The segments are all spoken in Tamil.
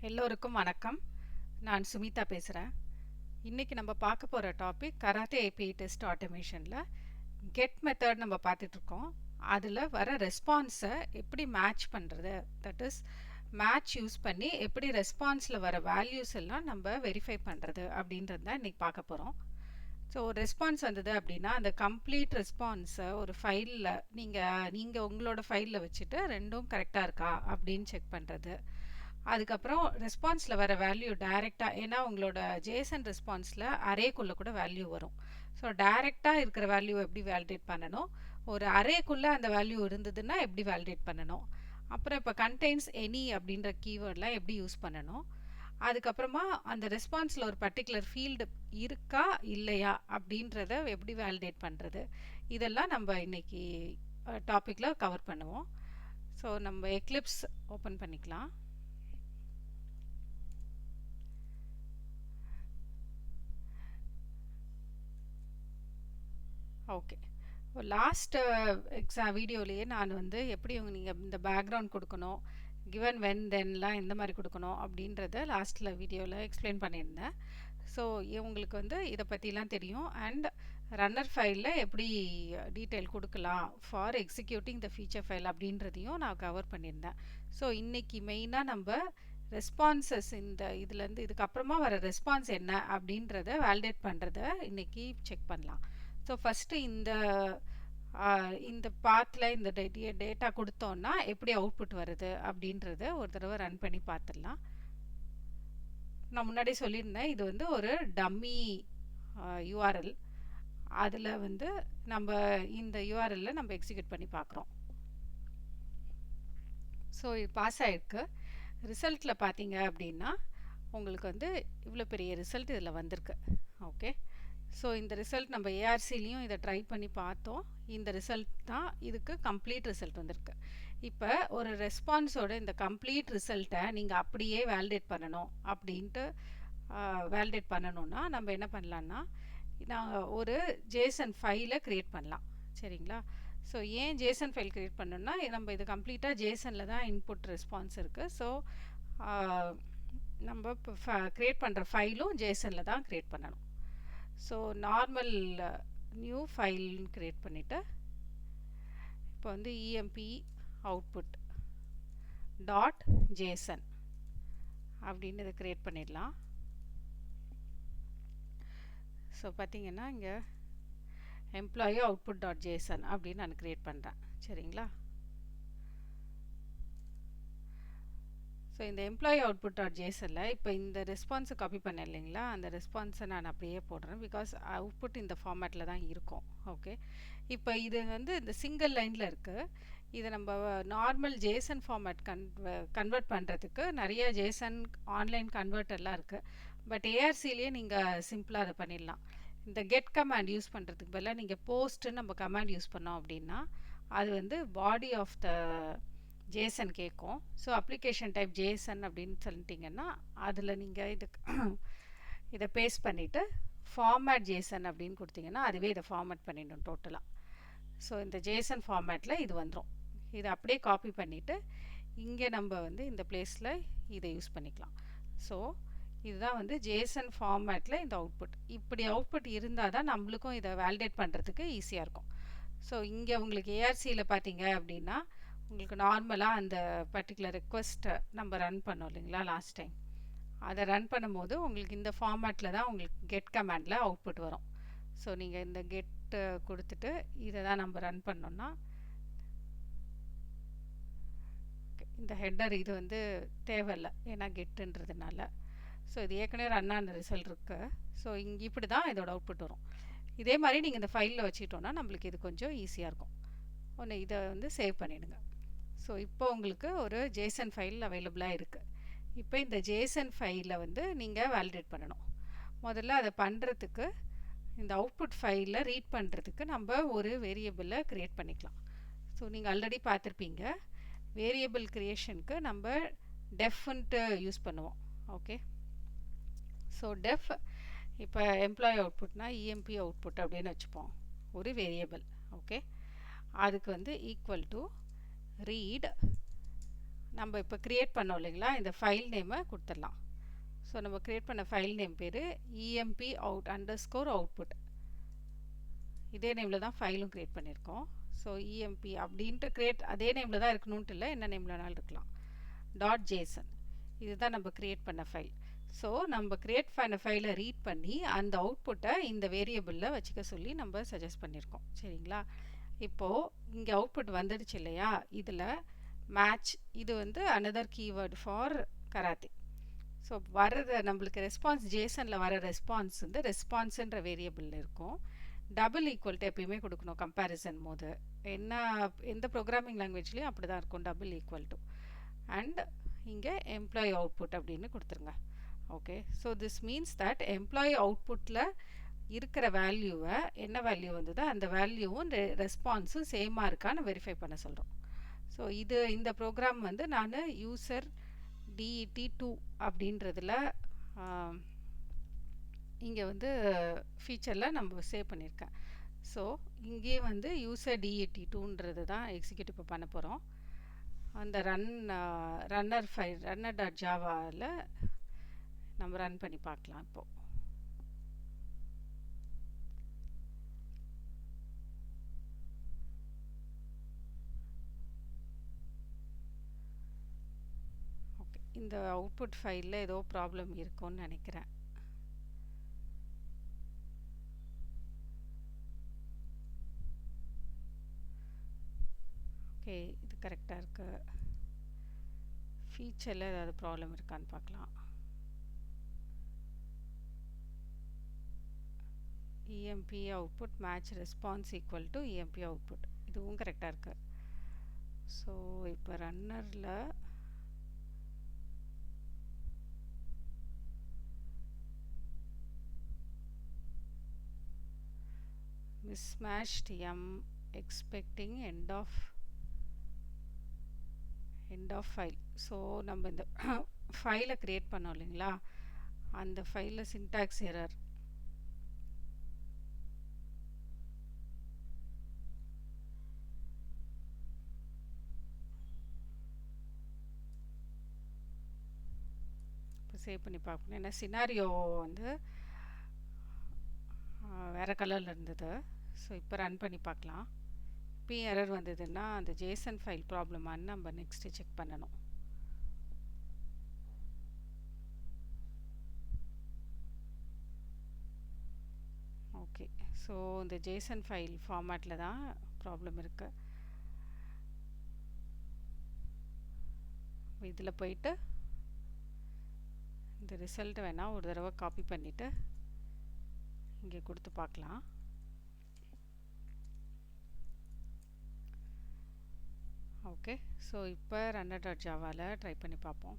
எல்லோருக்கும் வணக்கம். நான் சுமிதா பேசுகிறேன். இன்றைக்கி நம்ம பார்க்க போகிற டாபிக் கராத்தே ஏபிஐ டெஸ்ட் ஆட்டோமேஷனில் கெட் மெத்தட் நம்ம பார்த்துட்ருக்கோம். அதில் வர ரெஸ்பான்ஸை எப்படி மேட்ச் பண்ணுறது, தட் இஸ் மேட்ச் யூஸ் பண்ணி எப்படி ரெஸ்பான்ஸில் வர வேல்யூஸ் எல்லாம் நம்ம வெரிஃபை பண்ணுறது அப்படின்றது தான் இன்றைக்கி பார்க்க போகிறோம். ஸோ ரெஸ்பான்ஸ் வந்தது அப்படின்னா அந்த கம்ப்ளீட் ரெஸ்பான்ஸை ஒரு ஃபைலில் நீங்கள் உங்களோட ஃபைலில் வச்சுட்டு ரெண்டும் கரெக்டாக இருக்கா அப்படின்னு செக் பண்ணுறது. அதுக்கப்புறம் ரெஸ்பான்ஸில் வர வேல்யூ டைரெக்டாக, ஏன்னா உங்களோட ஜேசன் ரெஸ்பான்ஸில் அரேக்குள்ளே கூட வேல்யூ வரும். ஸோ டைரெக்டாக இருக்கிற வேல்யூ எப்படி வேலிடேட் பண்ணணும், ஒரு அரேக்குள்ளே அந்த வேல்யூ இருந்ததுன்னா எப்படி வேலிடேட் பண்ணணும், அப்புறம் இப்போ கண்டெய்ன்ஸ் எனி அப்படின்ற கீவேர்ட்லாம் எப்படி யூஸ் பண்ணணும், அதுக்கப்புறமா அந்த ரெஸ்பான்ஸில் ஒரு பர்டிகுலர் ஃபீல்டு இருக்கா இல்லையா அப்படின்றத எப்படி வேலிடேட் பண்ணுறது, இதெல்லாம் நம்ம இன்னைக்கு டாப்பிக்கில் கவர் பண்ணுவோம். ஸோ நம்ம எக்லிப்ஸ் ஓப்பன் பண்ணிக்கலாம். ஓகே, லாஸ்ட் வீடியோலேயே நான் எப்படி நீங்கள் இந்த பேக்ரவுண்ட் கொடுக்கணும், கிவன் வென் தென்லாம் எந்த மாதிரி கொடுக்கணும் அப்படின்றத லாஸ்ட்டில் வீடியோவில் எக்ஸ்பிளைன் பண்ணியிருந்தேன். ஸோ உங்களுக்கு இதை பற்றிலாம் தெரியும். அண்ட் ரன்னர் ஃபைலில் எப்படி டீட்டெயில் கொடுக்கலாம் for executing the feature file அப்படின்றதையும் நான் கவர் பண்ணியிருந்தேன். ஸோ இன்றைக்கி மெயினாக நம்ம ரெஸ்பான்சஸ் இதுக்கப்புறமா வர ரெஸ்பான்ஸ் என்ன அப்படின்றத வேலிடேட் பண்ணுறத இன்றைக்கி செக் பண்ணலாம். ஸோ ஃபஸ்ட்டு இந்த பாத்தில் இந்த டேட்டா கொடுத்தோன்னா எப்படி அவுட்புட் வருது அப்படின்றத ஒரு தடவை ரன் பண்ணி பார்த்துடலாம். நான் முன்னாடி சொல்லியிருந்தேன், இது ஒரு டம்மி யூஆர்எல். அதில் நம்ம இந்த யூஆர்எல்ல நம்ம எக்ஸிக்யூட் பண்ணி பார்க்குறோம். ஸோ இது பாஸ் ஆகிருக்கு. ரிசல்ட்டில் பார்த்தீங்க அப்படின்னா உங்களுக்கு இவ்வளோ பெரிய ரிசல்ட் இதில் வந்திருக்கு. ஓகே, ஸோ இந்த ரிசல்ட் நம்ம ஏஆர்சிலையும் இதை ட்ரை பண்ணி பார்த்தோம். இந்த ரிசல்ட் தான் இதுக்கு கம்ப்ளீட் ரிசல்ட் வந்திருக்கு. இப்போ ஒரு ரெஸ்பான்ஸோட இந்த கம்ப்ளீட் ரிசல்ட்டை நீங்கள் அப்படியே வேலிடேட் பண்ணணும் அப்படின்ட்டு வேலிடேட் பண்ணணுன்னா நம்ம என்ன பண்ணலான்னா, நாங்கள் ஒரு ஜேசன் ஃபைலை க்ரியேட் பண்ணலாம். சரிங்களா? ஸோ ஏன் ஜேசன் ஃபைல் க்ரியேட் பண்ணணுன்னா, நம்ம இது கம்ப்ளீட்டாக ஜேசனில் தான் இன்புட் ரெஸ்பான்ஸ் இருக்குது. ஸோ நம்ம இப்போ க்ரியேட் பண்ணுற ஃபைலும் ஜேசனில் தான் க்ரியேட் பண்ணணும். ஸோ நார்மல் நியூ ஃபைல்னு க்ரியேட் பண்ணிவிட்டு இப்போ இஎம்பி அவுட்புட் டாட் ஜேசன் அப்படின்னு இதை க்ரியேட் பண்ணிடலாம். ஸோ பார்த்தீங்கன்னா இங்கே எம்ப்ளாயி அவுட்புட் டாட் ஜேசன் அப்படின்னு நான் க்ரியேட் பண்ணுறேன். சரிங்களா? ஸோ இந்த எம்ப்ளாயி அவுட்புட் டாட் ஜேசனில் இப்போ இந்த ரெஸ்பான்ஸை காப்பி பண்ணேன் இல்லைங்களா, அந்த ரெஸ்பான்ஸை நான் அப்படியே போடுறேன். பிகாஸ் அவுட்புட் இந்த ஃபார்மேட்டில் தான் இருக்கும். ஓகே, இப்போ இது இந்த சிங்கிள் லைனில் இருக்குது. இதை நம்ம நார்மல் ஜேசன் ஃபார்மேட் கன்வெர்ட் பண்ணுறதுக்கு நிறைய ஜேசன் ஆன்லைன் கன்வெர்ட்டர்லாம் இருக்குது. பட் ஏஆர்சிலேயே நீங்கள் சிம்பிளாக அதை பண்ணிடலாம். இந்த கெட் கமாண்ட் யூஸ் பண்ணுறதுக்கு பதிலாக நீங்கள் போஸ்ட்டுன்னு நம்ம கமாண்ட் யூஸ் பண்ணோம் அப்படின்னா அது பாடி ஆஃப் த ஜேசன் கேட்கும். ஸோ அப்ளிகேஷன் டைப் ஜேசன் அப்படின்னு சொல்லிட்டிங்கன்னா அதில் நீங்கள் இதை பேஸ்ட் பண்ணிவிட்டு ஃபார்மேட் ஜேசன் அப்படின்னு கொடுத்தீங்கன்னா அதுவே இதை ஃபார்மேட் பண்ணிடும் டோட்டலாக. ஸோ இந்த ஜேசன் ஃபார்மேட்டில் இது வந்துடும். இதை அப்படியே காப்பி பண்ணிவிட்டு இங்கே நம்ம இந்த பிளேஸில் இதை யூஸ் பண்ணிக்கலாம். ஸோ இதுதான் ஜேசன் ஃபார்மேட்டில் இந்த அவுட்புட். இப்படி அவுட்புட் இருந்தால் தான் நம்மளுக்கும் இதை வேலிடேட் பண்ணுறதுக்கு ஈஸியாக இருக்கும். ஸோ இங்கே உங்களுக்கு ஏஆர்சியில் பார்த்தீங்க அப்படின்னா உங்களுக்கு நார்மலாக அந்த பர்டிகுலர் ரெக்வஸ்ட்டை நம்ம ரன் பண்ணோம் இல்லைங்களா லாஸ்ட் டைம், அதை ரன் பண்ணும்போது உங்களுக்கு இந்த ஃபார்மேட்டில் தான் உங்களுக்கு கெட் கமாண்டில் அவுட்புட் வரும். ஸோ நீங்கள் இந்த கெட்டு கொடுத்துட்டு இதை தான் நம்ம ரன் பண்ணோன்னா இந்த ஹெட்டர் இது தேவையில்லை, ஏன்னா கெட்டுன்றதுனால. ஸோ இது ஏற்கனவே ரன் ஆன ரிசல்ட் இருக்குது. ஸோ இங்கே இப்படி தான் இதோட அவுட்புட் வரும். இதே மாதிரி நீங்கள் இந்த ஃபைலில் வச்சுக்கிட்டோன்னா நம்மளுக்கு இது கொஞ்சம் ஈஸியாக இருக்கும். ஒன்று இதை சேவ் பண்ணிவிடுங்க. ஸோ இப்போ உங்களுக்கு ஒரு ஜேசன் ஃபைல் அவைலபிளாக இருக்குது. இப்போ இந்த ஜேசன் ஃபைலில் நீங்கள் வேலிடேட் பண்ணணும். முதல்ல அதை பண்ணுறதுக்கு இந்த அவுட்புட் ஃபைலில் ரீட் பண்ணுறதுக்கு நம்ம ஒரு வேரியபிளை க்ரியேட் பண்ணிக்கலாம். ஸோ நீங்கள் ஆல்ரெடி பார்த்துருப்பீங்க, வேரியபிள் க்ரியேஷனுக்கு நம்ம டெஃப்ன்ட்டு யூஸ் பண்ணுவோம். ஓகே, ஸோ டெஃப் இப்போ எம்ப்ளாயி அவுட்புட்னா இஎம்பி அவுட்புட் அப்படின்னு வச்சுப்போம், ஒரு வேரியபிள். ஓகே, அதுக்கு ஈக்குவல் டு ரீட் நம்ம இப்போ க்ரியேட் பண்ணோம் இல்லைங்களா, இந்த ஃபைல் நேமை கொடுத்துடலாம். ஸோ நம்ம க்ரியேட் பண்ண ஃபைல் நேம் பேர் emp out underscore output. இதே நேமில் தான் ஃபைலும் க்ரியேட் பண்ணியிருக்கோம். ஸோ emp அப்படின்ட்டு அதே நேமில் தான் இருக்கணுன்ட்டு இல்லை, என்ன நேமில் வேணாலும் இருக்கலாம். .json இதுதான் நம்ம க்ரியேட் பண்ண ஃபைல். ஸோ நம்ம க்ரியேட் பண்ண ஃபைலை ரீட் பண்ணி அந்த அவுட்புட்டை இந்த வேரியபிளில் வச்சுக்க சொல்லி நம்ம சஜஸ்ட் பண்ணியிருக்கோம். சரிங்களா? இப்போது இங்கே அவுட்புட் வந்துடுச்சு இல்லையா, இதில் மேட்ச் இது வந்து another keyword for karate. So வர்றது நம்மளுக்கு ரெஸ்பான்ஸ் ஜேசனில் வர ரெஸ்பான்ஸ் வந்து ரெஸ்பான்ஸுன்ற வேரியபிளில் இருக்கும். டபுள் ஈக்குவல்ட்டு எப்பயுமே கொடுக்கணும் கம்பேரிசன் போது. எந்த ப்ரோக்ராமிங் லாங்குவேஜ்லேயும் அப்படி தான் இருக்கும், டபுள் ஈக்குவல் டு. அண்ட் இங்கே எம்ப்ளாயி அவுட்புட் அப்படின்னு கொடுத்துருங்க. Okay, so this means that employee அவுட்புட்டில் இருக்கிற வேல்யூவை என்ன வேல்யூ வந்ததோ அந்த வேல்யூவும் ரெஸ்பான்ஸும் சேமாக இருக்கான்னு வெரிஃபை பண்ண சொல்கிறோம். ஸோ இந்த ப்ரோக்ராம் வந்து நான் யூசர் DET2 அப்படின்றதுல இங்கே வந்து ஃபீச்சரில் நம்ம சேவ் பண்ணியிருக்கேன். ஸோ இங்கே வந்து யூசர் DET2ன்றது தான் எக்ஸிக்யூட் இப்போ பண்ண போகிறோம். அந்த ரன்னர் ஃபைல் runner.javaவில் நம்ம ரன் பண்ணி பார்க்கலாம். இப்போது ஓகே, இந்த அவுட்புட் ஃபைலில் ஏதோ ப்ராப்ளம் இருக்கும்னு நினைக்கிறேன். ஓகே, இது கரெக்டாக இருக்கு. ஃபீச்சரில் ஏதாவது ப்ராப்ளம் இருக்கான்னு பார்க்கலாம். emp output match response equal to emp output இதுவும் கரெக்டாக இருக்கு. ஸோ இப்போ ரன்னரில் mismatched expecting end of file. So நம்ம இந்த ஃபைலை க்ரியேட் பண்ணோம் இல்லைங்களா, அந்த ஃபைலில் சின்டாக்ஸ் எரர். இப்போ சேவ் பண்ணி பார்க்கணும். ஏன்னா சினாரியோ வந்து வேறு கலரில் இருந்தது. ஸோ இப்போ ரன் பண்ணி பார்க்கலாம். இப்போ எரர் வந்ததுன்னா அந்த ஜேசன் ஃபைல் ப்ராப்ளமானு நம்ம நெக்ஸ்ட்டு செக் பண்ணணும். ஓகே, ஸோ இந்த ஜேசன் ஃபைல் ஃபார்மேட்டில் தான் ப்ராப்ளம் இருக்குது. இதில் போயிட்டு இந்த ரிசல்ட்டை வேணால் ஒரு தடவை காப்பி பண்ணிவிட்டு இங்கே கொடுத்து பார்க்கலாம். ஓகே, ஸோ இப்போ runner.javaவில் ட்ரை பண்ணி பார்ப்போம்.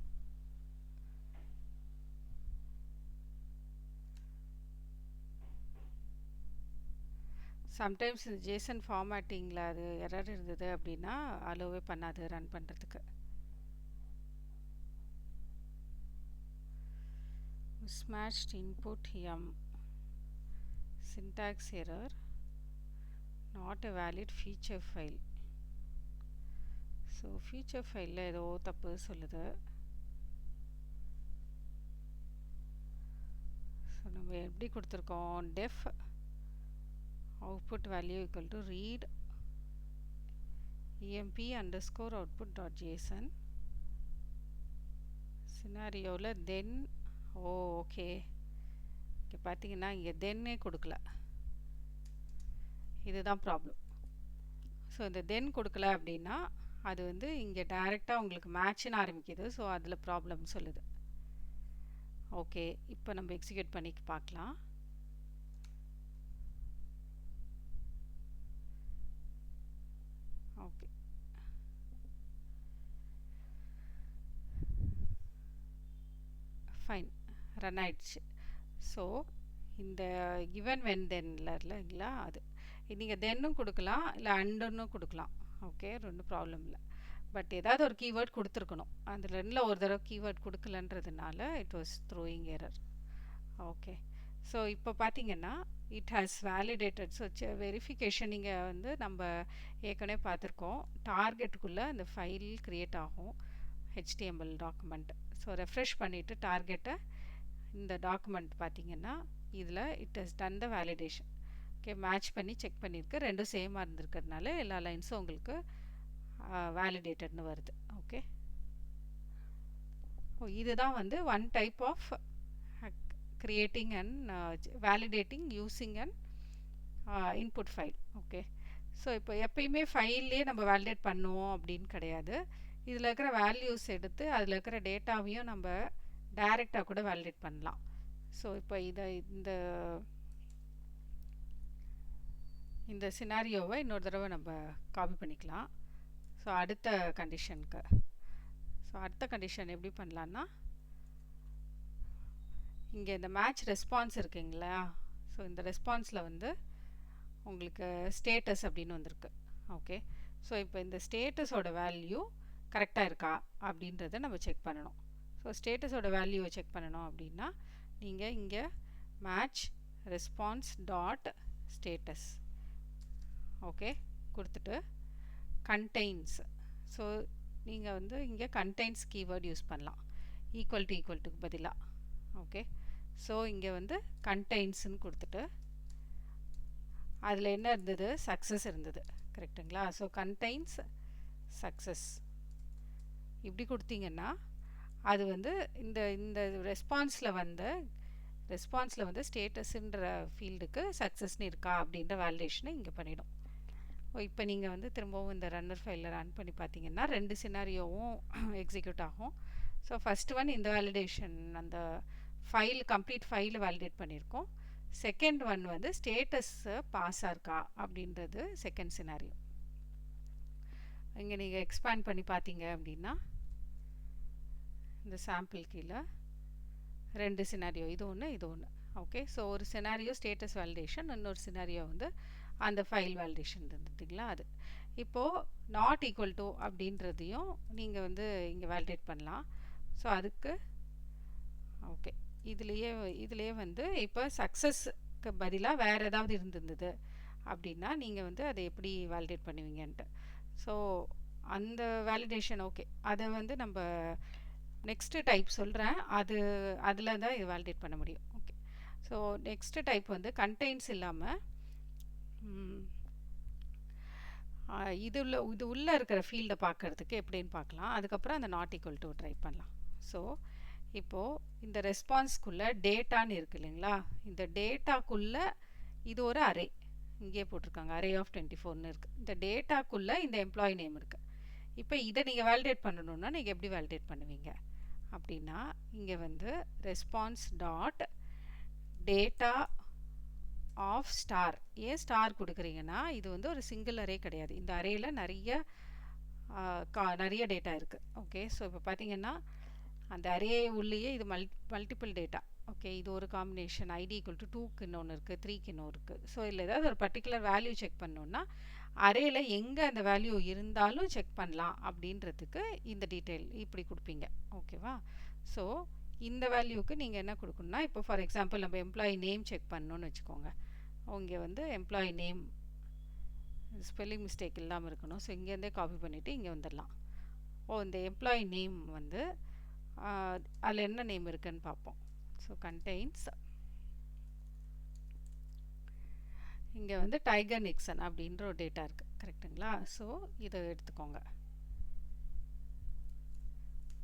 சம்டைம்ஸ் இந்த ஜேசன் ஃபார்மேட்டிங்கில் அது எரர் இருந்தது அப்படின்னா அலோவே பண்ணாது ரன் பண்ணுறதுக்கு. mismatched input syntax error, not a valid feature file. So feature ஃபைலில் ஏதோ தப்பு சொல்லுது. ஸோ நம்ம எப்படி கொடுத்துருக்கோம், def output value equal to read emp underscore output.json. சினாரியோவில் தென் ஓகே, இங்கே பார்த்தீங்கன்னா இங்கே தென்னே கொடுக்கல, இதுதான் ப்ராப்ளம். ஸோ இந்த தென் கொடுக்கல அப்படின்னா அது வந்து இங்கே டைரெக்டாக உங்களுக்கு மேட்ச்னு ஆரம்பிக்குது. ஸோ அதில் ப்ராப்ளம் சொல்லுது. ஓகே, இப்போ நம்ம எக்ஸிக்யூட் பண்ணி பார்க்கலாம். ஓகே, ஃபைன், ரன் ஆயிடுச்சு. ஸோ இந்த given when thenல இல்லைங்களா, அது நீங்கள் தென்னும் கொடுக்கலாம் இல்லை அண்டுன்னு கொடுக்கலாம். ஓகே, ரெண்டும் ப்ராப்ளம் இல்லை. பட் ஏதாவது ஒரு கீவேர்ட் கொடுத்துருக்கணும். அந்த ரெண்டில் ஒரு தடவை கீவேர்ட் கொடுக்கலன்றதுனால it was throwing error. Okay, so இப்போ பார்த்தீங்கன்னா it has validated. So verification இங்கே வந்து நம்ம ஏற்கனவே பார்த்துருக்கோம். டார்கெட்டுக்குள்ளே அந்த ஃபைல் க்ரியேட் ஆகும். HTML document. ஸோ ரெஃப்ரெஷ் பண்ணிவிட்டு டார்கெட்டை இந்த டாக்குமெண்ட் பார்த்தீங்கன்னா இதில் it has done the validation. Okay, match பண்ணி செக் பண்ணியிருக்கு, ரெண்டும் சேமாக இருந்திருக்கிறதுனால எல்லா லைன்ஸும் உங்களுக்கு வேலிடேட்டட்னு வருது. ஓகே, இதுதான் வந்து one type of creating and validating using an input file. Okay, so இப்போ எப்பயுமே ஃபைல்லே நம்ம வேலிடேட் பண்ணுவோம் அப்படின்னு கிடையாது. இதில் இருக்கிற வேல்யூஸ் எடுத்து அதில் இருக்கிற டேட்டாவையும் நம்ம டைரெக்டாக கூட வேலிடேட் பண்ணலாம். ஸோ இப்போ இந்த சினாரியோவை இன்னொரு தடவை நம்ம காப்பி பண்ணிக்கலாம். ஸோ அடுத்த கண்டிஷனுக்கு. ஸோ அடுத்த கண்டிஷன் எப்படி பண்ணலான்னா, இங்கே இந்த மேட்ச் ரெஸ்பான்ஸ் இருக்குங்களா, ஸோ இந்த ரெஸ்பான்ஸில் வந்து உங்களுக்கு ஸ்டேட்டஸ் அப்படின்னு வந்திருக்கு. ஓகே, ஸோ இப்போ இந்த ஸ்டேட்டஸோட வேல்யூ கரெக்டாக இருக்கா அப்படின்றத நம்ம செக் பண்ணணும். ஸோ ஸ்டேட்டஸோட வேல்யூவை செக் பண்ணணும் அப்படின்னா நீங்கள் இங்கே match response dot status okay கொடுத்துட்டு கண்டெய்ன்ஸ். ஸோ நீங்கள் வந்து இங்கே கண்டெய்ன்ஸ் கீவேர்ட் யூஸ் பண்ணலாம், ஈக்குவல் டுக்கு பதிலாக. ஓகே, ஸோ இங்கே வந்து கண்டெய்ன்ஸ்ன்னு கொடுத்துட்டு அதில் என்ன இருந்தது, சக்ஸஸ் இருந்தது. கரெக்டுங்களா? ஸோ கண்டெய்ன்ஸ் சக்ஸஸ் இப்படி கொடுத்தீங்கன்னா அது வந்து இந்த ரெஸ்பான்ஸில் வந்து ஸ்டேட்டஸ்ன்ற ஃபீல்டுக்கு சக்ஸஸ்ன்னு இருக்கா அப்படின்ற வேலிடேஷனை இங்கே பண்ணிடும். இப்போ நீங்கள் வந்து திரும்பவும் இந்த ரன்னர் ஃபைலில் ரன் பண்ணி பார்த்தீங்கன்னா 2 சினாரியோவும் எக்ஸிக்யூட் ஆகும். ஸோ ஃபஸ்ட்டு ஒன் இந்த வேலிடேஷன் அந்த ஃபைல் கம்ப்ளீட் ஃபைலை வேலிடேட் பண்ணியிருக்கோம். செகண்ட் ஒன் வந்து ஸ்டேட்டஸ் பாஸாக இருக்கா அப்படின்றது செகண்ட் சினாரியோ. இங்கே நீங்கள் எக்ஸ்பேண்ட் பண்ணி பார்த்தீங்க அப்படின்னா இந்த சாம்பிள் கீழே 2 சினாரியோ, இது ஒன்று இது ஒன்று. ஓகே, ஸோ ஒரு சினாரியோ ஸ்டேட்டஸ் வேலிடேஷன், இன்னொரு சினாரியோ வந்து அந்த ஃபைல் வேலிடேஷன் இருந்துட்டுங்களா அது. இப்போது நாட் ஈக்குவல் டு அப்படின்றதையும் நீங்கள் வந்து இங்கே வேலிடேட் பண்ணலாம். ஸோ அதுக்கு ஓகே இதுலேயே வந்து இப்போ சக்ஸஸ்க்கு பதிலாக வேறு ஏதாவது இருந்திருந்தது அப்படின்னா நீங்கள் வந்து அதை எப்படி வேலிடேட் பண்ணுவீங்கன்ட்டு. ஸோ அந்த வேலிடேஷன் ஓகே, அதை வந்து நம்ம நெக்ஸ்ட்டு டைப் சொல்கிறேன், அதில் தான் இது வேலிடேட் பண்ண முடியும். ஓகே, ஸோ நெக்ஸ்ட்டு டைப் வந்து கண்டெய்ன்ஸ் இல்லாமல் இது உள்ளே இருக்கிற ஃபீல்டை பார்க்குறதுக்கு எப்படின்னு பார்க்கலாம். அதுக்கப்புறம் அந்த நாட் ஈக்குவல் டு ட்ரை பண்ணலாம். ஸோ இப்போது இந்த ரெஸ்பான்ஸ்க்குள்ளே டேட்டான்னு இருக்குது இல்லைங்களா, இந்த டேட்டாக்குள்ளே இது ஒரு அரே இங்கே போட்டிருக்காங்க, அரே ஆஃப் 24ன்னு இருக்குது. இந்த டேட்டாக்குள்ளே இந்த எம்ப்ளாயி நேம் இருக்குது. இப்போ இதை நீங்கள் வேலிடேட் பண்ணணுன்னா நீங்கள் எப்படி வேலிடேட் பண்ணுவீங்க அப்படின்னா, இங்கே வந்து response dot data of star. ஏன் ஸ்டார் கொடுக்குறீங்கன்னா இது வந்து ஒரு சிங்கிள் அரே கிடையாது, இந்த அரேயில் நிறைய டேட்டா இருக்குது. ஓகே, ஸோ இப்போ பார்த்தீங்கன்னா அந்த அரே உள்ளேயே இது மல்டிபிள் டேட்டா. ஓகே, இது ஒரு காம்பினேஷன் ஐடி ஈக்குவல் டு 2க்கு இன்னொன்று இருக்குது, 3க்கு இன்னொன்று இருக்குது. ஸோ இல்லை ஏதாவது ஒரு பர்டிகுலர் வேல்யூ செக் பண்ணோன்னா அரேயில் எங்கே அந்த வேல்யூ இருந்தாலும் செக் பண்ணலாம் அப்படின்றதுக்கு இந்த டீட்டெயில் இப்படி கொடுப்பீங்க. ஓகேவா? ஸோ இந்த வேல்யூக்கு நீங்கள் என்ன கொடுக்கணும்னா, இப்போ ஃபார் எக்ஸாம்பிள் நம்ம எம்ப்ளாயி நேம் செக் பண்ணணுன்னு வச்சுக்கோங்க. இங்கே வந்து எம்ப்ளாயி நேம் ஸ்பெல்லிங் மிஸ்டேக் இல்லாமல் இருக்கணும். ஸோ இங்கேருந்தே காப்பி பண்ணிவிட்டு இங்கே வந்துடலாம். இந்த எம்ப்ளாயி நேம் வந்து அதில் என்ன நேம் இருக்குன்னு பார்ப்போம். ஸோ கண்டெய்ன்ஸ் இங்கே வந்து டைகர் நிக்சன் அப்படின்ற ஒரு டேட்டா இருக்குது. கரெக்டுங்களா? ஸோ இதை எடுத்துக்கோங்க.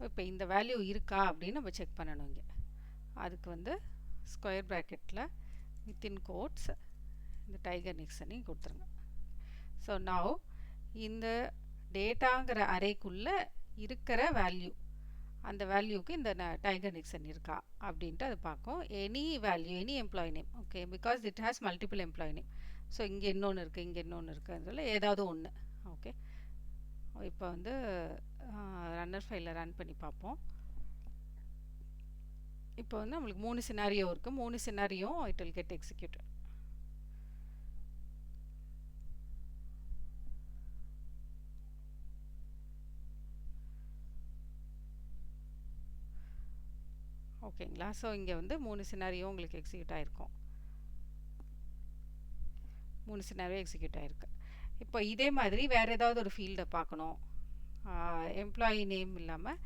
இப்போ இந்த வேல்யூ இருக்கா அப்படின்னு நம்ம செக் பண்ணணும். இங்கே அதுக்கு வந்து ஸ்கொயர் ப்ராக்கெட்டில் வித்தின் கோட்ஸ் இந்த டைகர் நிக்சனையும் கொடுத்துருங்க. ஸோ நவ் இந்த டேட்டாங்கிற அரேக்குள்ளே இருக்கிற வேல்யூ, அந்த வேல்யூக்கு இந்த டைகர் நிக்சன் இருக்கா அப்படின்ட்டு அது பார்க்கும். Any value, any employee name. Okay, because it has multiple employee name. So இங்கே இன்னொன்று இருக்குது, இங்கே இன்னொன்று இருக்குது, அதில் ஏதாவது ஒன்று. ஓகே, இப்போ வந்து ரன்னர் ஃபைலில் ரன் பண்ணி பார்ப்போம். இப்போ வந்து நம்மளுக்கு 3 சினாரியோ இருக்குது. 3 scenario it will get executed. ஓகேங்களா? ஸோ இங்கே வந்து 3 சினாரியோ உங்களுக்கு எக்ஸிக்யூட் ஆகிருக்கும். 3 சினாரியோ எக்ஸிக்யூட் ஆகிருக்கு. இப்போ இதே மாதிரி வேறு ஏதாவது ஒரு ஃபீல்டை பார்க்கணும், எம்ப்ளாயி நேம் இல்லாமல்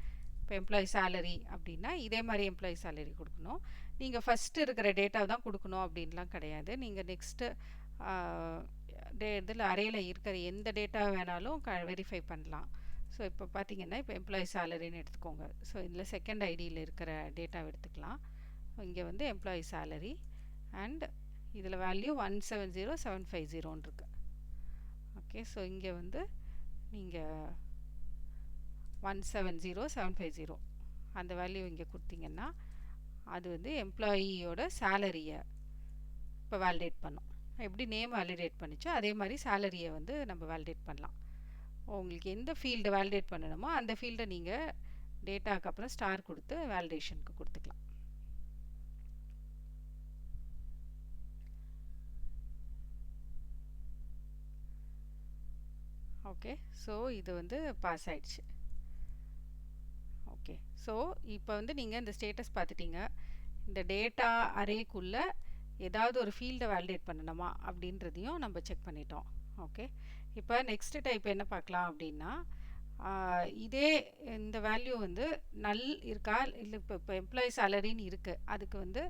இப்போ எம்ப்ளாயி சேலரி அப்படின்னா இதே மாதிரி எம்ப்ளாயி சேலரி கொடுக்கணும். நீங்கள் ஃபஸ்ட்டு இருக்கிற டேட்டா தான் கொடுக்கணும் அப்படின்லாம் கிடையாது. நீங்கள் நெக்ஸ்ட்டு இதில் அறையில் இருக்கிற எந்த டேட்டா வேணாலும் வெரிஃபை பண்ணலாம். ஸோ இப்போ பார்த்தீங்கன்னா இப்போ எம்ப்ளாயி சேலரின்னு எடுத்துக்கோங்க. ஸோ இதில் செகண்ட் ஐடியில் இருக்கிற டேட்டாவை எடுத்துக்கலாம். இங்கே வந்து எம்ப்ளாயி சேலரி அண்ட் இதில் வேல்யூ 170750 இருக்கு. ஓகே, ஸோ இங்கே வந்து நீங்கள் 170750 அந்த வேல்யூ இங்கே கொடுத்தீங்கன்னா அது வந்து எம்ப்ளாயியோட சேலரியை இப்போ வேலிடேட் பண்ணோம். எப்படி நேம் வேலிடேட் பண்ணிச்சோ அதே மாதிரி சேலரியை வந்து நம்ம வேலிடேட் பண்ணலாம். உங்களுக்கு எந்த ஃபீல்டு வேலிடேட் பண்ணணுமோ அந்த ஃபீல்டை நீங்கள் டேட்டாக்கு அப்புறம் ஸ்டார் கொடுத்து வேலிடேஷனுக்கு கொடுத்துக்கலாம். ஓகே, ஸோ இது வந்து பாஸ் ஆயிடுச்சு. ஓகே, ஸோ இப்போ வந்து நீங்கள் இந்த ஸ்டேட்டஸ் பார்த்துட்டீங்க. இந்த டேட்டா அரேக்குள்ளே ஏதாவது ஒரு ஃபீல்டை வேலிடேட் பண்ணணுமா அப்படின்றதையும் நம்ம செக் பண்ணிட்டோம். ஓகே, இப்போ நெக்ஸ்ட் டைப் என்ன பார்க்கலாம் அப்படின்னா இதே இந்த வேல்யூ வந்து நல் இருக்கா இல்லை இப்போ எம்ப்ளாயி சேலரின்னு இருக்குது, அதுக்கு வந்து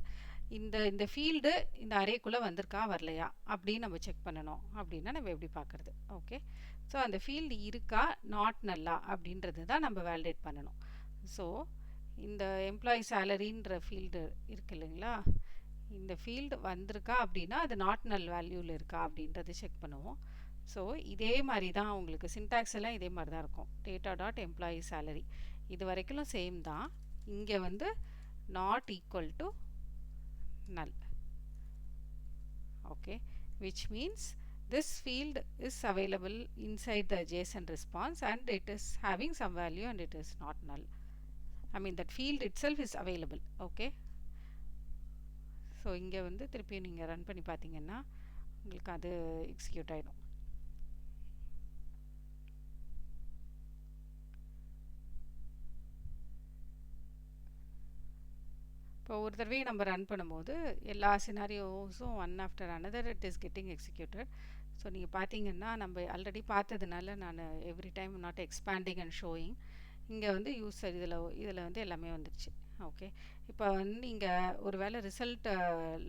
இந்த இந்த ஃபீல்டு இந்த அரேக்குள்ளே வந்திருக்கா வரலையா அப்படின்னு நம்ம செக் பண்ணணும். அப்படின்னா நம்ம எப்படி பார்க்குறது? ஓகே, ஸோ அந்த ஃபீல்டு இருக்கா நாட் நல்லா அப்படின்றது தான் நம்ம வேலிடேட் பண்ணணும். ஸோ இந்த எம்ப்ளாயி சேலரின்ற ஃபீல்டு இருக்கு இல்லைங்களா, இந்த ஃபீல்டு வந்திருக்கா அப்படின்னா அது நாட் நல் வேல்யூவில் இருக்கா அப்படின்றது செக் பண்ணுவோம். ஸோ இதே மாதிரி தான் உங்களுக்கு சின்டாக்ஸ் எல்லாம் இதே மாதிரி தான் இருக்கும். டேட்டா டாட் எம்ப்ளாயி சேலரி இது வரைக்கும் சேம் தான். இங்கே வந்து not equal to null. Okay, which means this field is available inside the JSON response and it is having some value and it is not null. I mean that field itself is available. Okay, so இங்கே வந்து திருப்பி நீங்கள் ரன் பண்ணி பார்த்தீங்கன்னா உங்களுக்கு அது எக்ஸிக்யூட் ஆகிடும். இப்போ ஒரு தடவை நம்ம ரன் பண்ணும்போது எல்லா சினாரியோஸும் one after another it is getting executed. So நீங்கள் பார்த்தீங்கன்னா நம்ம ஆல்ரெடி பார்த்ததுனால நான் every time not expanding and showing. இங்கே வந்து யூஸர் இதில் வந்து எல்லாமே வந்துடுச்சு. ஓகே, இப்போ வந்து நீங்கள் ஒரு வேளை ரிசல்ட்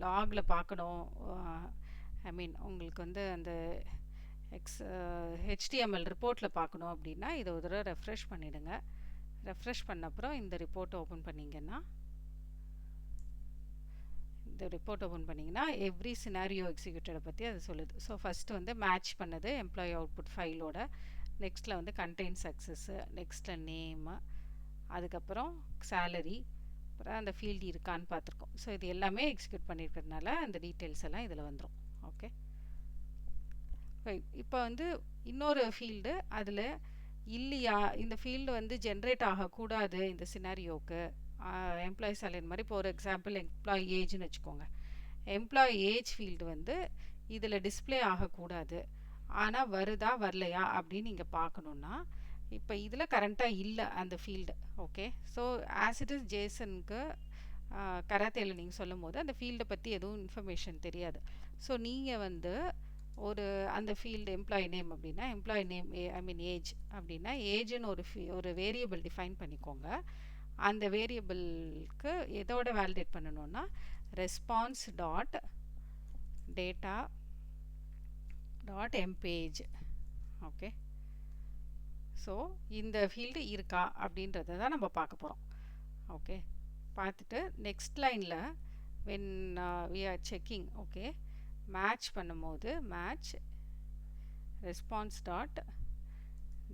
லாகில் பார்க்கணும், ஐ மீன் உங்களுக்கு வந்து அந்த ஹெச்டிஎம்எல் ரிப்போர்ட்டில் பார்க்கணும் அப்படின்னா இதை ஒரு தடவை ரெஃப்ரெஷ் பண்ணிவிடுங்க. ரெஃப்ரெஷ் பண்ண அப்புறம் இந்த ரிப்போர்ட்டை ஓப்பன் பண்ணிங்கன்னா இந்த ரிப்போர்ட் ஓப்பன் பண்ணிங்கன்னா எவ்ரி சினாரியோ எக்ஸிக்யூட்டடை பற்றி அது சொல்லுது. ஸோ ஃபஸ்ட்டு வந்து மேட்ச் பண்ணது எம்ப்ளாயி அவுட்புட் ஃபைலோட, நெக்ஸ்ட்டில் வந்து கண்டெயின் சக்ஸஸ்ஸு, நெக்ஸ்ட்டில் நேமு, அதுக்கப்புறம் சேலரி, அப்புறம் அந்த ஃபீல்டு இருக்கான்னு பார்த்துருக்கோம். ஸோ இது எல்லாமே எக்ஸிக்யூட் பண்ணியிருக்கிறதுனால அந்த டீட்டெயில்ஸ் எல்லாம் இதில் வந்துடும். ஓகே, இப்போ வந்து இன்னொரு ஃபீல்டு அதில் இல்லையா, இந்த ஃபீல்டு வந்து ஜென்ரேட் ஆகக்கூடாது இந்த சினாரியோவுக்கு எம்ப்ளாயி சேலரி மாதிரி. இப்போ ஒரு எக்ஸாம்பிள் எம்ப்ளாயி ஏஜ்னு வச்சுக்கோங்க. எம்ப்ளாயி ஏஜ் ஃபீல்டு வந்து இதில் டிஸ்பிளே ஆகக்கூடாது, ஆனால் வருதா வரலையா அப்படின்னு நீங்கள் பார்க்கணுன்னா இப்போ இதில் கரண்ட்டாக இல்லை அந்த field. Okay, so as it is ஜேசனுக்கு கராத்தேயில் நீங்கள் சொல்லும் போது அந்த ஃபீல்டை பற்றி எதுவும் இன்ஃபர்மேஷன் தெரியாது. ஸோ நீங்கள் வந்து ஒரு அந்த ஃபீல்டு எம்ப்ளாயி நேம் அப்படின்னா எம்ப்ளாயி நேம் ஐ மீன் ஏஜ் அப்படின்னா ஏஜ்னு ஒரு வேரியபிள் டிஃபைன் பண்ணிக்கோங்க. அந்த வேரியபிளுக்கு எதோட வேலிடேட் பண்ணணும்னா response dot data dot empage. Okay, so இந்த ஃபீல்டு இருக்கா அப்படின்றத தான் நம்ம பார்க்க போகிறோம். ஓகே, பார்த்துட்டு நெக்ஸ்ட் லைனில் when we are checking, okay, match பண்ணும்போது match response dot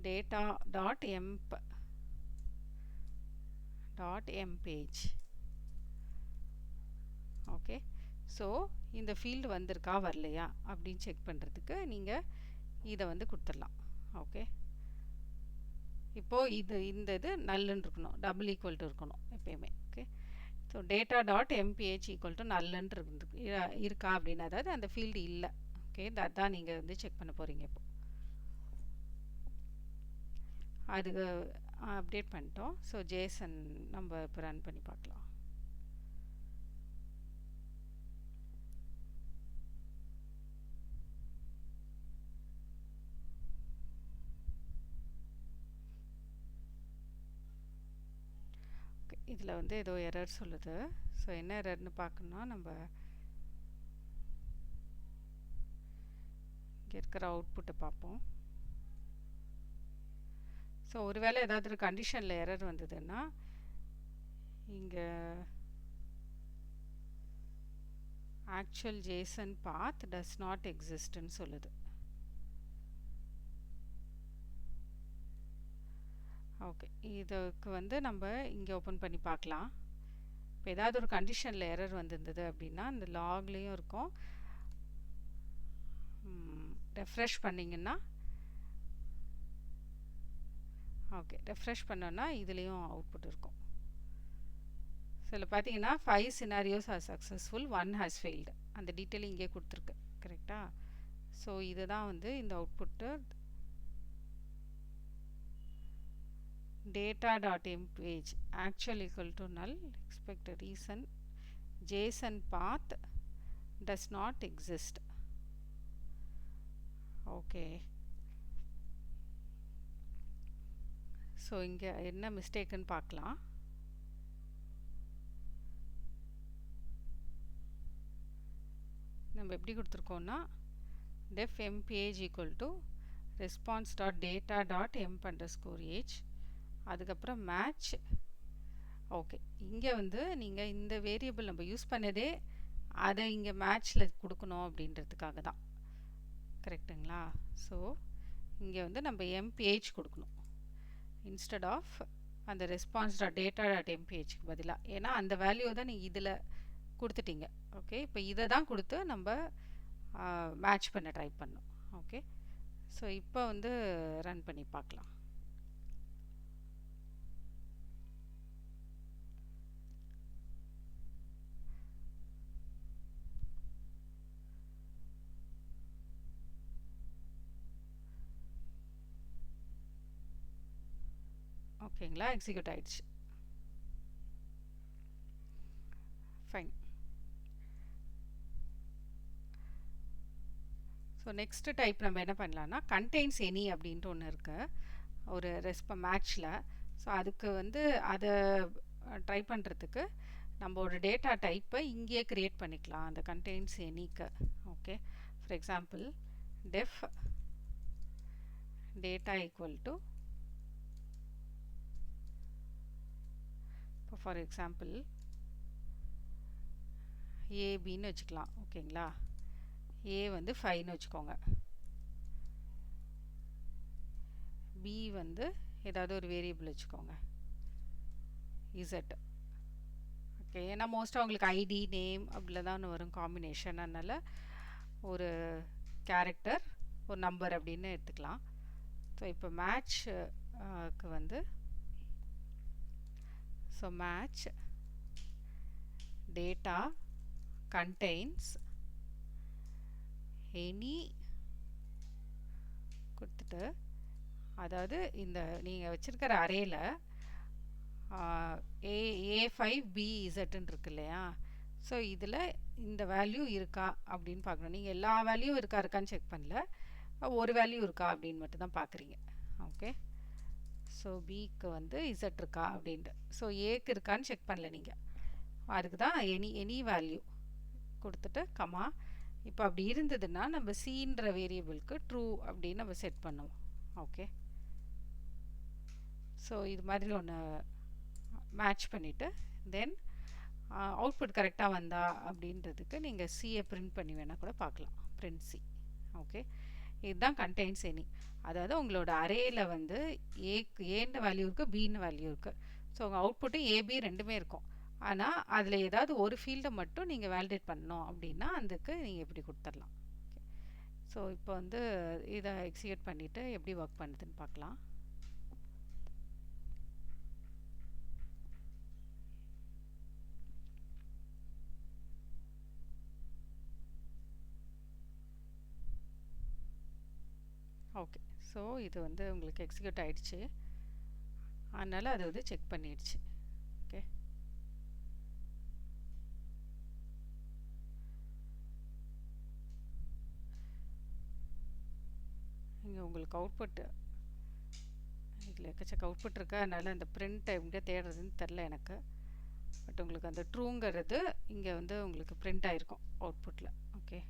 data dot mpage. Okay, so இந்த ஃபீல்டு வந்திருக்கா வரலையா அப்படின்னு செக் பண்ணுறதுக்கு நீங்கள் இதை வந்து கொடுத்துடலாம். ஓகே, இப்போது இந்த இது நல்லுன்னு இருக்கணும், டபுள் ஈக்குவல் டு இருக்கணும் எப்பயுமே. Okay, so data dot MPH equal to நல்லுன்னு இருக்கா அப்படின்னு, அதாவது அந்த ஃபீல்டு இல்லை. ஓகே, அதான் நீங்கள் வந்து செக் பண்ண போகிறீங்க. இப்போ அது அப்டேட் பண்ணிட்டோம். ஸோ ஜேசன் நம்ம இப்போ ரன் பண்ணி பார்க்கலாம். இதில் வந்து ஏதோ எரர் சொல்லுது. ஸோ என்ன எரர்னு பார்க்கணுன்னா நம்ம இங்கே இருக்கிற அவுட்புட்டை பார்ப்போம். ஸோ ஒருவேளை ஏதாவது ஒரு கண்டிஷனில் எரர் வந்ததுன்னா இங்கே actual JSON path does not எக்ஸிஸ்ட்னு சொல்லுது. ஓகே, இதுக்கு வந்து நம்ம இங்கே ஓப்பன் பண்ணி பார்க்கலாம். இப்போ ஏதாவது ஒரு கண்டிஷனில் எரர் வந்திருந்தது அப்படின்னா அந்த லாக்லேயும் இருக்கும். ரெஃப்ரெஷ் பண்ணிங்கன்னா ஓகே, ரெஃப்ரெஷ் பண்ணோன்னா இதுலேயும் அவுட்புட் இருக்கும். சில பார்த்தீங்கன்னா 5 scenarios are successful, 1 has failed. அந்த டீட்டெயில் இங்கே கொடுத்துருக்கு. கரெக்டாக? ஸோ இதுதான் வந்து இந்த output data.mpage actual equal to null, expected reason json path does not exist. Okay, so இங்கே என்ன மிஸ்டேக்குன்னு பார்க்கலாம். நம்ம எப்படி கொடுத்துருக்கோன்னா def mpage equal to response.data.emp_age அதுக்கப்புறம் மேட்ச். ஓகே, இங்கே வந்து நீங்கள் இந்த வேரியபிள் நம்ம யூஸ் பண்ணதே அதை இங்கே மேட்ச்சில் கொடுக்கணும் அப்படின்றதுக்காக தான். கரெக்டுங்களா? ஸோ இங்கே வந்து நம்ம mpage கொடுக்கணும் இன்ஸ்டெட் ஆஃப் அந்த response.data.mpage பதிலாக. ஏன்னா அந்த வேல்யூ தான் நீங்கள் இதில் கொடுத்துட்டீங்க. ஓகே, இப்போ இதை தான் கொடுத்து நம்ம மேட்ச் பண்ண ட்ரை பண்ணோம். ஓகே, ஸோ இப்போ வந்து ரன் பண்ணி பார்க்கலாம். ஓகேங்களா, எக்ஸிக்யூட் ஆயிடுச்சு. ஃபைன். ஸோ நெக்ஸ்ட் டைப் நம்ம என்ன பண்ணலான்னா கண்டெய்ன்ஸ் எனி அப்படின்ட்டு ஒன்று இருக்குது ஒரு மேட்ச்சில். ஸோ அதுக்கு வந்து அதை ட்ரை பண்ணுறதுக்கு நம்ம ஒரு டேட்டா டைப்பை இங்கேயே க்ரியேட் பண்ணிக்கலாம் அந்த கண்டெய்ன்ஸ் எனிக்கு. Okay, for example def data equal to, இப்போ ஃபார் எக்ஸாம்பிள் ஏபின்னு வச்சுக்கலாம். ஓகேங்களா, ஏ வந்து 5ன்னு வச்சுக்கோங்க, பி வந்து ஏதாவது ஒரு வேரியபிள் வச்சுக்கோங்க இசட். ஓகே, ஏன்னா மோஸ்ட்டாக உங்களுக்கு ஐடி நேம் அப்படில தான் வரும் காம்பினேஷன். அதனால் ஒரு கேரக்டர் ஒரு நம்பர் அப்படின்னு எடுத்துக்கலாம். ஸோ இப்போ மேட்ச்க்கு வந்து so match data contains any கொடுத்துட்டு, அதாவது இந்த நீங்கள் வச்சுருக்கிற அரேயில் A5BZன்னு இருக்கு இல்லையா? ஸோ இதில் இந்த வேல்யூ இருக்கா அப்படின்னு பார்க்கணும். நீங்கள் எல்லா வேல்யூ இருக்கான்னு செக் பண்ணல, ஒரு வேல்யூ இருக்கா அப்படின்னு மட்டும் தான் பார்க்குறீங்க. ஓகே, ஸோ பிக்கு வந்து இசட் இருக்கா அப்படின்ட்டு. ஸோ ஏக்கு இருக்கான்னு செக் பண்ணல நீங்கள், அதுக்கு தான் எனி வேல்யூ கொடுத்துட்டு கமா. இப்போ அப்படி இருந்ததுன்னா நம்ம சின்ற வேரியபிளுக்கு ட்ரூ அப்படின்னு நம்ம செட் பண்ணுவோம். ஓகே, ஸோ இது மாதிரி ஒன்று மேட்ச் பண்ணிவிட்டு தென் அவுட்புட் கரெக்டாக வந்தா அப்படின்றதுக்கு நீங்கள் சியை பிரிண்ட் பண்ணி வேணால் கூட பார்க்கலாம். Print C. ஓகே, இதுதான் கண்டெய்ன்ஸ் எனி. அதாவது உங்களோட அரேயில் வந்து ஏன்னு வேல்யூ இருக்குது, பின்னு வேல்யூ இருக்குது. ஸோ உங்கள் அவுட்புட்டு ஏபி ரெண்டுமே இருக்கும். ஆனால் அதில் ஏதாவது ஒரு ஃபீல்டை மட்டும் நீங்கள் வேலிடேட் பண்ணணும் அப்படின்னா அதுக்கு நீங்கள் இப்படி கொடுத்துடலாம். ஓகே, ஸோ இப்போ வந்து இதை எக்ஸிக்யூட் பண்ணிவிட்டு எப்படி ஒர்க் பண்ணுதுன்னு பார்க்கலாம். ஓகே, ஸோ இது வந்து உங்களுக்கு எக்ஸிக்யூட் ஆகிடுச்சு. அதனால் அது வந்து செக் பண்ணிடுச்சு. ஓகே, இங்கே உங்களுக்கு அவுட்புட்டு இதில் எக்கச்சக்க அவுட்புட் இருக்கு. அதனால் அந்த பிரிண்ட்டை எங்கே தேடுறதுன்னு தெரில எனக்கு. பட் உங்களுக்கு அந்த ட்ரூங்கிறது இங்கே வந்து உங்களுக்கு பிரிண்ட் ஆகிருக்கும் அவுட்புட்டில். ஓகே,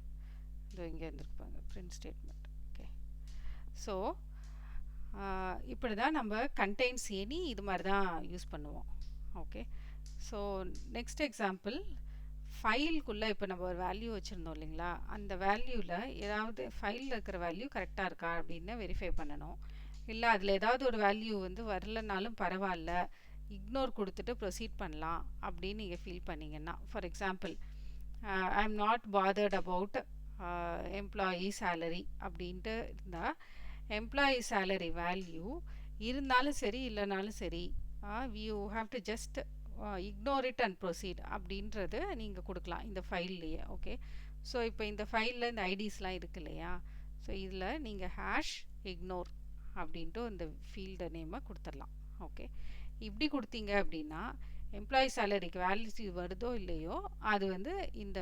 இதோ இங்கே இருந்துருப்பாங்க பிரிண்ட் ஸ்டேட்மெண்ட். ஓகே, ஸோ இப்படி தான் நம்ம கண்டெய்ன்ஸ் எனி இது மாதிரி தான் யூஸ் பண்ணுவோம். ஓகே, ஸோ நெக்ஸ்ட் எக்ஸாம்பிள், ஃபைலுக்குள்ளே இப்போ நம்ம ஒரு வேல்யூ வச்சுருந்தோம் இல்லைங்களா, அந்த வேல்யூவில் ஏதாவது ஃபைலில் இருக்கிற வேல்யூ கரெக்டாக இருக்கா அப்படின்னு வெரிஃபை பண்ணணும். இல்லை அதில் ஏதாவது ஒரு வேல்யூ வந்து வரலனாலும் பரவாயில்ல, இக்னோர் கொடுத்துட்டு ப்ரொசீட் பண்ணலாம் அப்படின்னு நீங்கள் ஃபீல் பண்ணிங்கன்னா, for example I am not bothered about employee salary அப்படின்ட்டு இருந்தால், எம்ப்ளாயி சேலரி வேல்யூ இருந்தாலும் சரி இல்லைனாலும் சரி, you have to just ignore it and proceed அப்படின்றது நீங்கள் கொடுக்கலாம் இந்த ஃபைல்லையே. ஓகே, ஸோ இப்போ இந்த ஃபைலில் இந்த ஐடிஸ்லாம் இருக்கு இல்லையா, ஸோ இதில் நீங்கள் ஹேஷ் இக்னோர் அப்படின்ட்டு இந்த ஃபீல்டு நேமை கொடுத்துடலாம். ஓகே, இப்படி கொடுத்தீங்க அப்படின்னா எம்ப்ளாயி சேலரிக்கு வேல்யூ வருதோ இல்லையோ அது வந்து இந்த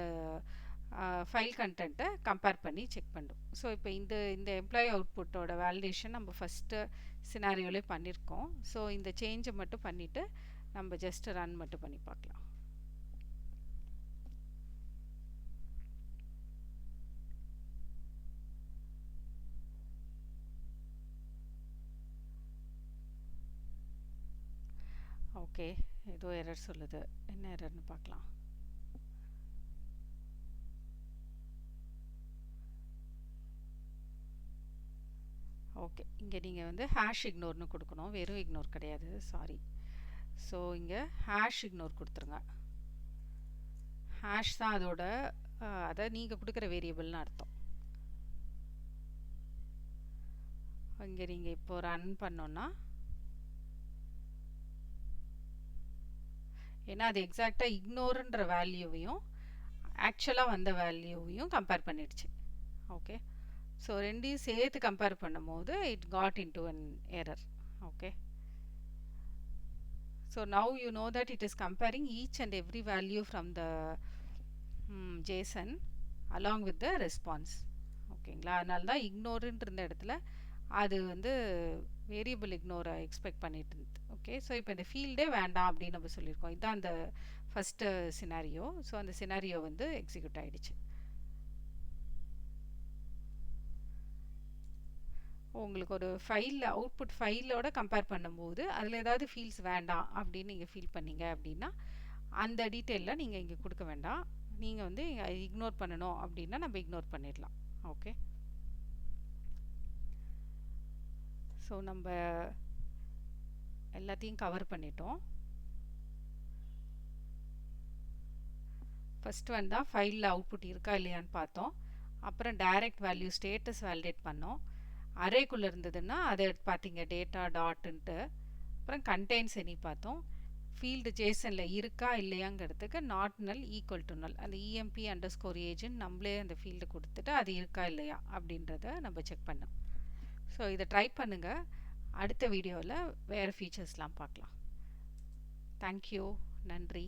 ஃபைல் கண்டென்ட்டை கம்பேர் பண்ணி செக் பண்ணும். ஸோ இப்போ இந்த எம்ப்ளாயி அவுட்புட்டோட வேலிடேஷன் நம்ம ஃபஸ்ட்டு சினாரியோலே பண்ணியிருக்கோம். ஸோ இந்த சேஞ்சை மட்டும் பண்ணிவிட்டு நம்ம ஜஸ்ட் ரன் மட்டும் பண்ணி பார்க்கலாம். ஓகே, ஏதோ எரர் சொல்லுது, என்ன எரர்னு பார்க்கலாம். ஓகே, இங்கே நீங்கள் வந்து ஹேஷ் இக்னோர்னு கொடுக்கணும், வெறும் இக்னோர் கிடையாது, சாரி. ஸோ இங்கே ஹேஷ் இக்னோர் கொடுத்துருங்க. ஹேஷ் தான் அதோட அதை நீங்கள் கொடுக்குற வேரியபிள்னு அர்த்தம். இங்கே நீங்கள் இப்போ ரன் பண்ணோன்னா, ஏன்னா அது எக்ஸாக்டாக இக்னோருன்ற வேல்யூவையும் ஆக்சுவலாக வந்த வேல்யூவையும் கம்பேர் பண்ணிடுச்சு. ஓகே, ஸோ ரெண்டையும் சேர்த்து கம்பேர் பண்ணும்போது it got into an error. Okay, so now you know that it is comparing each and every value from the JSON along with the response. ஓகேங்களா, அதனால தான் இக்னோருன்ற இந்த இடத்துல அது வந்து வேரியபிள் இக்னோரை எக்ஸ்பெக்ட் பண்ணிட்டு இருந்தது. ஓகே, ஸோ இப்போ இந்த ஃபீல்டே வேண்டாம் அப்படின்னு நம்ம சொல்லியிருக்கோம். இதுதான் அந்த ஃபஸ்ட்டு சினாரியோ. ஸோ அந்த சினாரியோ வந்து எக்ஸிக்யூட் ஆகிடுச்சு. உங்களுக்கு ஒரு ஃபைலில் அவுட்புட் ஃபைலோட கம்பேர் பண்ணும்போது அதில் ஏதாவது ஃபீல்ஸ் வேண்டாம் அப்படின்னு நீங்கள் ஃபீல் பண்ணீங்க அப்படின்னா அந்த டீட்டெயிலில் நீங்கள் இங்கே கொடுக்க வேண்டாம். நீங்கள் வந்து இக்னோர் பண்ணணும் அப்படின்னா நம்ம இக்னோர் பண்ணிடலாம். ஓகே, ஸோ நம்ம எல்லாத்தையும் கவர் பண்ணிட்டோம். ஃபஸ்ட் ஒன் தான் ஃபைலில் அவுட்புட் இருக்கா இல்லையான்னு பார்த்தோம். அப்புறம் டைரக்ட் வேல்யூ ஸ்டேட்டஸ் வேலிடேட் பண்ணோம். அரேக்குள்ளே இருந்ததுன்னா அதை பார்த்தீங்க டேட்டா டாட்டுன்ட்டு. அப்புறம் கண்டெய்ன்ஸ் எனி பார்த்தோம். ஃபீல்டு ஜேசனில் இருக்கா இல்லையாங்கிறதுக்கு not null equal to null, அந்த இஎம்பி அண்டர்ஸ்கோர் ஏஜென்ட் நம்மளே அந்த ஃபீல்டு கொடுத்துட்டு அது இருக்கா இல்லையா அப்படின்றத நம்ம செக் பண்ணோம். ஸோ இதை ட்ரை பண்ணுங்கள். அடுத்த வீடியோவில் வேறு ஃபீச்சர்ஸ்லாம் பார்க்கலாம். தேங்க்யூ, நன்றி.